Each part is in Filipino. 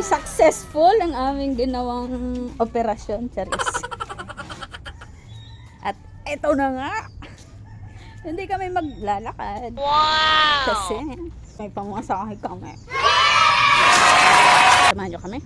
successful ang aming ginawang operasyon, Charis. At eto na nga. Hindi kami maglalakad. Wow! Kasi may pamasahe kami. Samahan nyo kami.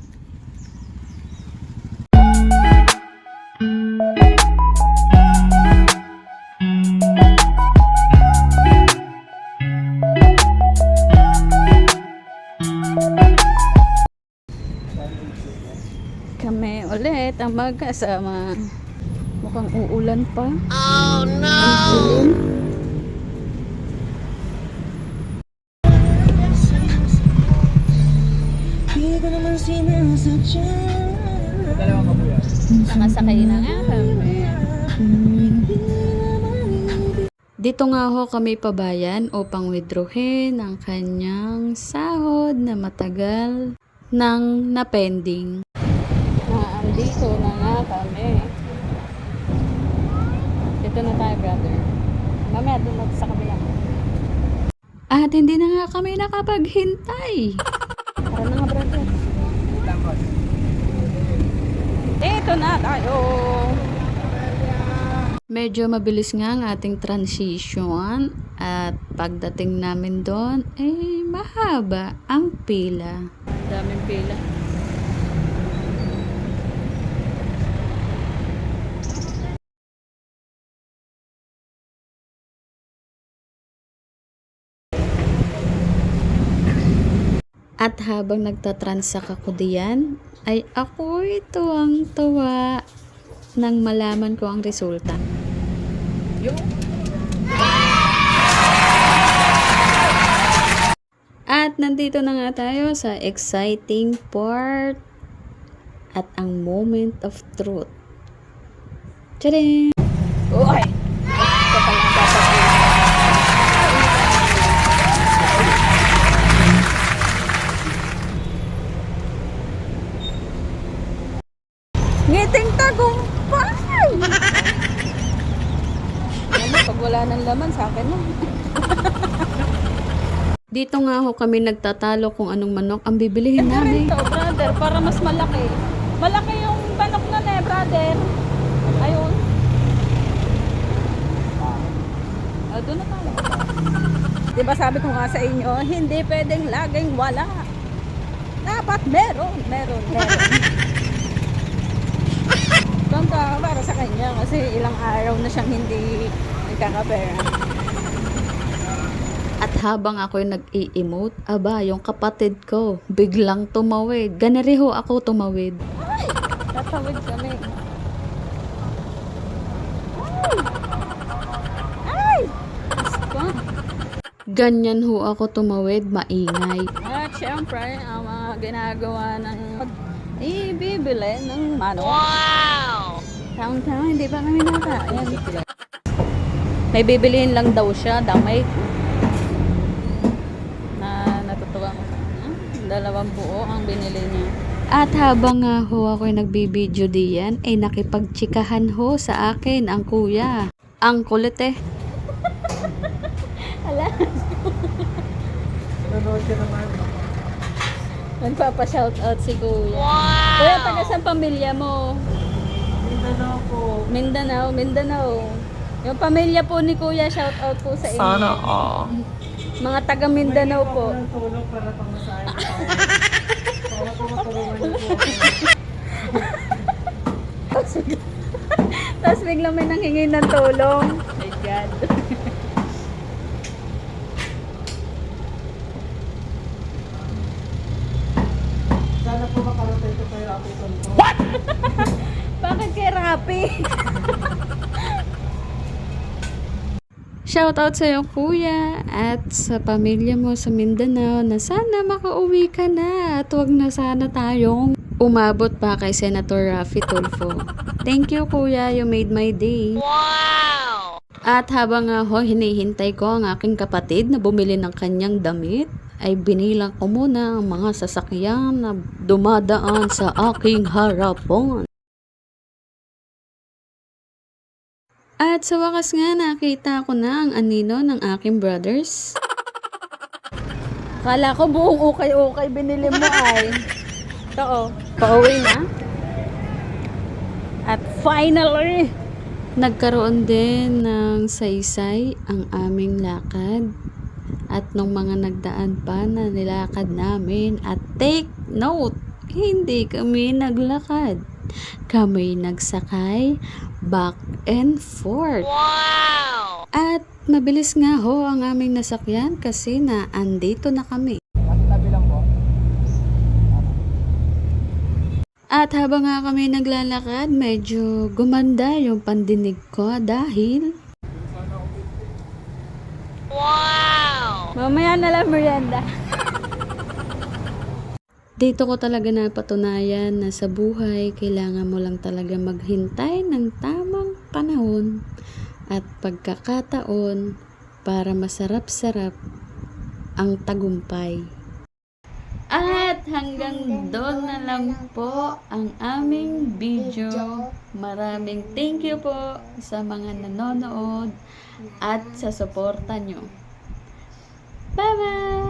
Kami ulit ang magkasama. Mukhang uulan pa. Oh no! Nakasakay na nga kami. Dito nga ho kami pabayan upang withdrawin ang kanyang sahod na matagal nang napending. Dito na nga kami. Dito na tayo, brother. Mamaya doon natin sa kabila. At hindi na nga kami nakapaghintay. Tara na nga, brother. Dito na tayo. Medyo mabilis nga ang ating transition. At pagdating namin doon, mahaba ang pila. Daming pila. At habang nagtatransak ako diyan, ay ako'y tuwang-tuwa nang malaman ko ang resulta. At nandito na nga tayo sa exciting part at ang moment of truth. Tadaan! Uy! Ito pala dapat yun. Ngiting tagumpay! Pag wala ng laman, sa akin na. Dito nga ho kami nagtatalo kung anong manok ang bibilihin namin. Ito, brother, para mas malaki. Malaki yung manok na brother. Ayun. Doon na tayo. Diba sabi ko nga sa inyo, hindi pwedeng laging wala. Dapat meron. Bangka para sa kanya kasi ilang araw na siyang hindi nagkakapera. At habang ako'y nag-i-emote, aba, yung kapatid ko biglang tumawid. Ganariho ako tumawid. Ay! Tatawid kami. Ay! Ganyan ho ako tumawid, maingay. At syempre, ang mga ginagawa ng ibibili ng manok. Wow! Tawang-tawang, hindi pa kami nakain. May bibilihin lang daw siya, damay. Natutuwa ko. 2 buo ang binili niya. At habang nga ho ako'y nagbibideo diyan, ay nakipagtsikahan ho sa akin ang kuya. Ang kulit eh. Hala. Nanood ka naman. Nagpapa-shoutout si kuya. Wow! Kuya, taga saan pamilya mo? Mindanao po. Mindanao. Yung pamilya po ni kuya, shoutout po sa inyo. Sana all. Mga taga Mindanao po. May tulong para pamasahin ko. Para po matulungan niyo po. Tapos biglang may nanghingi ng tulong. My God. Sana po makarating ko kay Rapi Tonto. Bakit kay Rapi? Shoutout sa iyo kuya at sa pamilya mo sa Mindanao na sana makauwi ka na at huwag na sana tayong umabot pa kay Senator Rafi Tulfo. Thank you kuya, you made my day. Wow! At habang ho hinihintay ko ang aking kapatid na bumili ng kanyang damit, ay binilang ko muna ang mga sasakyan na dumadaan sa aking harapan. At sa wakas nga nakita ko na ang anino ng aking brothers. Kala ko buong ukay-ukay binili mo ay. Ito pauwi na. At finally, nagkaroon din ng saysay ang aming lakad. At nung mga nagdaan pa na nilakad namin, at take note, hindi kami naglakad. Kami nagsakay back and forth. Wow! At mabilis nga ho ang aming nasakyan kasi na andito na kami. Tabi lang po. At habang nga kami naglalakad, medyo gumanda yung pandinig ko dahil wow! Mamaya na lang merienda. Dito ko talaga napatunayan na sa buhay, kailangan mo lang talaga maghintay ng tamang panahon at pagkakataon para masarap-sarap ang tagumpay. At hanggang doon na lang po ang aming video. Maraming thank you po sa mga nanonood at sa suporta nyo. Bye-bye!